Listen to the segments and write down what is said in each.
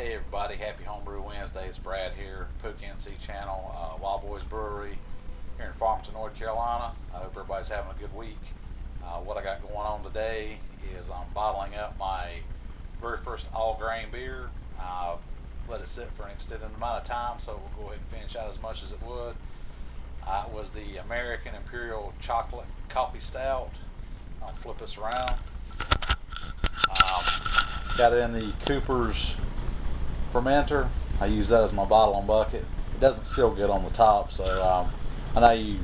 Hey everybody, happy Homebrew Wednesday. It's Brad here, Pook NC channel, Wild Boys Brewery here in Farmington, North Carolina. I hope everybody's having a good week. What I got going on today is I'm bottling up my very first all-grain beer. Let it sit for an extended amount of time, so we'll go ahead and finish out as much as it would. It was the American Imperial Chocolate Coffee Stout. I'll flip this around. Got it in the Cooper's fermenter. I use that as my bottling bucket. It doesn't seal good on the top, so I know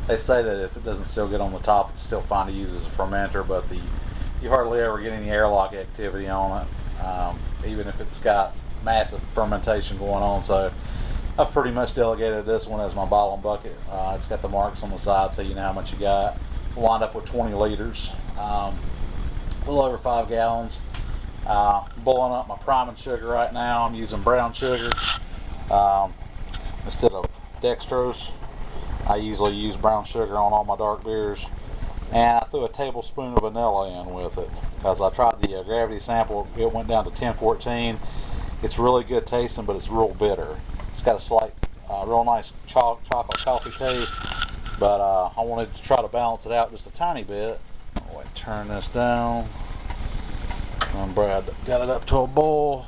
they say that if it doesn't seal good on the top, it's still fine to use as a fermenter, but you hardly ever get any airlock activity on it, even if it's got massive fermentation going on. So I've pretty much delegated this one as my bottling bucket. It's got the marks on the side, so you know how much you got. We'll wind up with 20 liters, a little over 5 gallons. Boiling up my priming sugar right now. I'm using brown sugar instead of dextrose. I usually use brown sugar on all my dark beers, and I threw a tablespoon of vanilla in with it because I tried the gravity sample. It went down to 1014. It's really good tasting, but it's real bitter. It's got a slight real nice chocolate coffee taste, but I wanted to try to balance it out just a tiny bit. I'll go ahead and turn this down. And Brad got it up to a boil.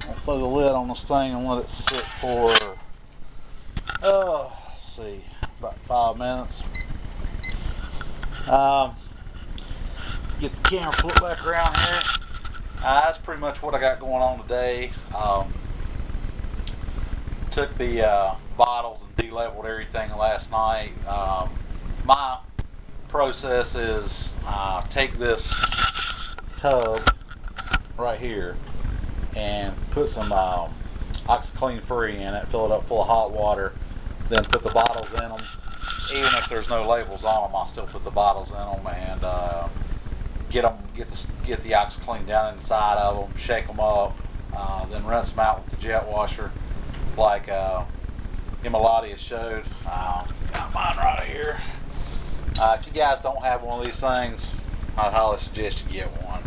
I'll throw the lid on this thing and let it sit for, let's see, about 5 minutes. Get the camera flipped back around here. That's pretty much what I got going on today. Took the bottles and de-labeled everything last night. My process is take this tub right here and put some OxyClean free in it, fill it up full of hot water, then put the bottles in them. Even if there's no labels on them, I'll still put the bottles in them and get the OxyClean down inside of them, shake them up, then rinse them out with the jet washer like Himalaya showed. Got mine right here. If you guys don't have one of these things, I highly suggest you get one.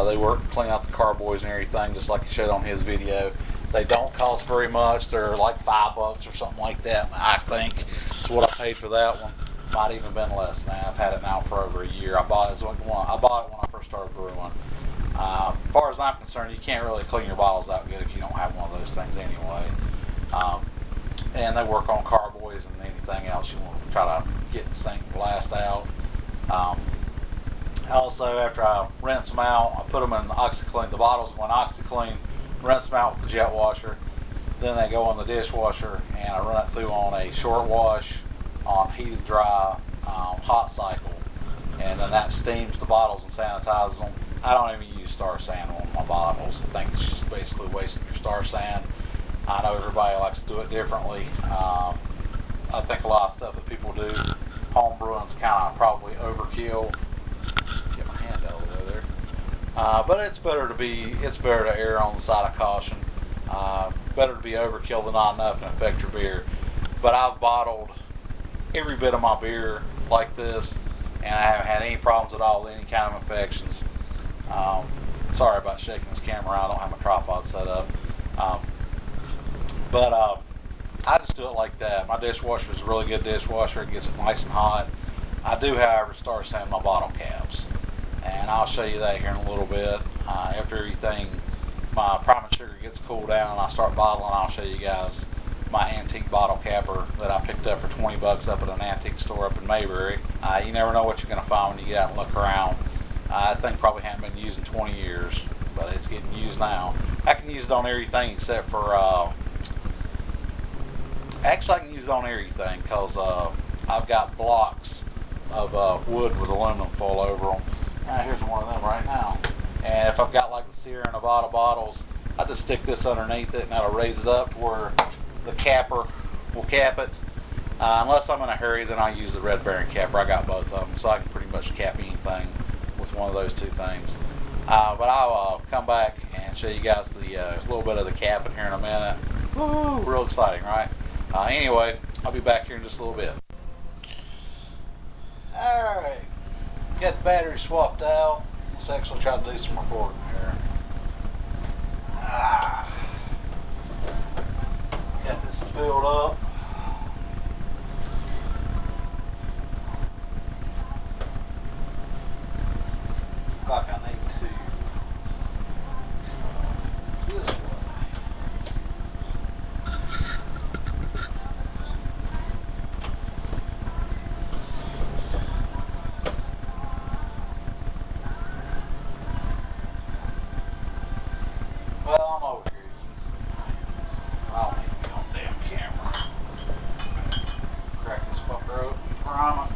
They work clean out the carboys and everything, just like he showed on his video. They don't cost very much. They're like $5 or something like that. I think that's what I paid for that one. Might even been less than that. I've had it now for over a year. I bought it when I first started brewing. As far as I'm concerned, you can't really clean your bottles out good if you don't have one of those things anyway. And they work on carboys and anything else you want to try to get the sink and blast out. Also, after I rinse them out, I put them in OxyClean. The bottles go in OxyClean, rinse them out with the jet washer. Then they go in the dishwasher, and I run it through on a short wash on heated dry hot cycle. And then that steams the bottles and sanitizes them. I don't even use Star San on my bottles. I think it's just basically wasting your Star San. I know everybody likes to do it differently. I think a lot of stuff that people do, home brewing's kind of probably overkill. Get my hand out of there. But it's better to err on the side of caution. Better to be overkill than not enough and affect your beer. But I've bottled every bit of my beer like this, and I haven't had any problems at all with any kind of infections. Sorry about shaking this camera around. I don't have my tripod set up. But I just do it like that. My dishwasher is a really good dishwasher. It gets it nice and hot. I do, however, start sanding my bottle caps, and I'll show you that here in a little bit. After everything, my priming sugar gets cooled down and I start bottling, I'll show you guys my antique bottle capper that I picked up for 20 bucks up at an antique store up in Mayberry. You never know what you're going to find when you get out and look around. I think probably haven't been used in 20 years, but it's getting used now. I can use it on everything except for, actually I can use it on everything because I've got blocks of wood with aluminum foil over them. Here's one of them right now. And if I've got like the Sierra Nevada bottles, I just stick this underneath it and that'll raise it up to where the capper will cap it. Unless I'm in a hurry, then I use the Red Baron capper. I got both of them, so I can pretty much cap anything with one of those two things. But I'll come back and show you guys the little bit of the capping here in a minute. Woo! Real exciting, right? Anyway, I'll be back here in just a little bit. Alright, got the battery swapped out. Let's actually try to do some recording here. Got this filled up. Like I need to this way. Well, I'm over here. I don't need to be on the damn camera. Crack this fucker open from it.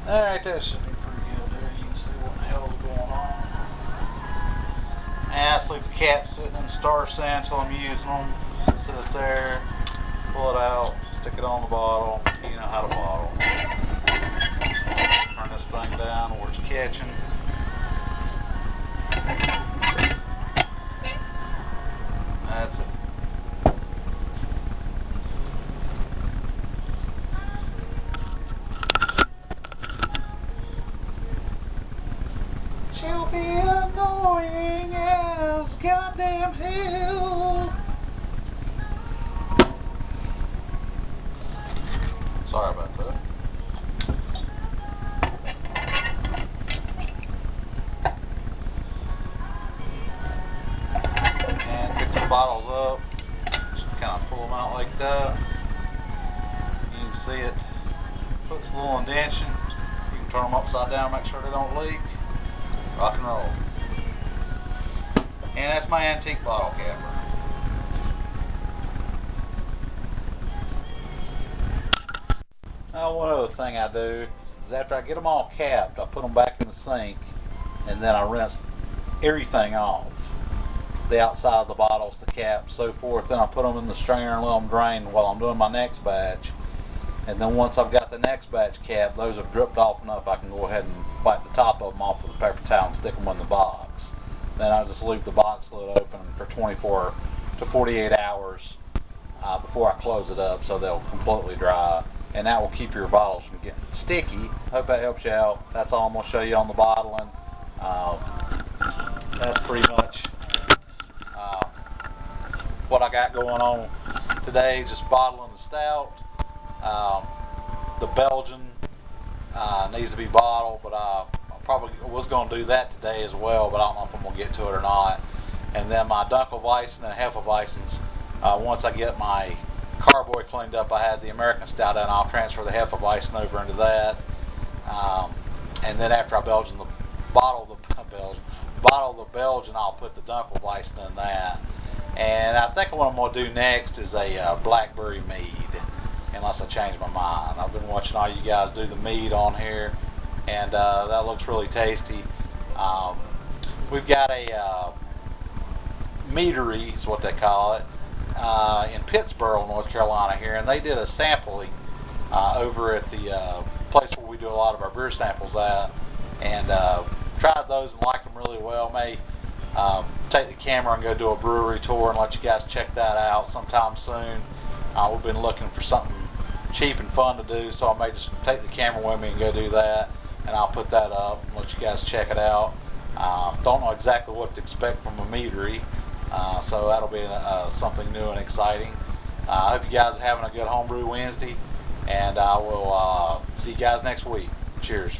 Alright, that should be pretty good there. You can see what the hell is going on. And I just leave the cap sitting in the star stand until I'm using them. Just sit it there, pull it out, stick it on the bottle. You know how to bottle. Turn this thing down where it's catching. That's it. She'll be annoying as goddamn hell. Sorry about that. And fix the bottles up. Just kind of pull them out like that. You can see it puts a little indentation. You can turn them upside down, make sure they don't leak. Rock and roll. And that's my antique bottle capper. Now, one other thing I do is after I get them all capped, I put them back in the sink and then I rinse everything off. The outside of the bottles, the cap, so forth. Then I put them in the strainer and let them drain while I'm doing my next batch. And then once I've got the next batch capped, those have dripped off enough, I can go ahead and wipe the top of them off with a paper towel and stick them in the box. Then I just leave the box lid open for 24 to 48 hours before I close it up so they'll completely dry. And that will keep your bottles from getting sticky. Hope that helps you out. That's all I'm going to show you on the bottling. That's pretty much what I got going on today. Just bottling the stout. The Belgian needs to be bottled, but I probably was going to do that today as well, but I don't know if I'm going to get to it or not. And then my Dunkelweizen and Hefeweizens, once I get my carboy cleaned up, I had the American Stout and I'll transfer the Hefeweizen over into that. And then after I bottle the Belgian, I'll put the Dunkelweizen in that. And I think what I'm going to do next is a blackberry mead, unless I change my mind. I've been watching all you guys do the mead on here, and that looks really tasty. We've got a meadery, is what they call it, in Pittsboro, North Carolina here, and they did a sampling over at the place where we do a lot of our beer samples at, and tried those and liked them really well. May take the camera and go do a brewery tour and let you guys check that out sometime soon. We've been looking for something cheap and fun to do, so I may just take the camera with me and go do that, and I'll put that up and let you guys check it out. Don't know exactly what to expect from a meadery. So that'll be something new and exciting. I hope you guys are having a good Homebrew Wednesday, and I will see you guys next week. Cheers.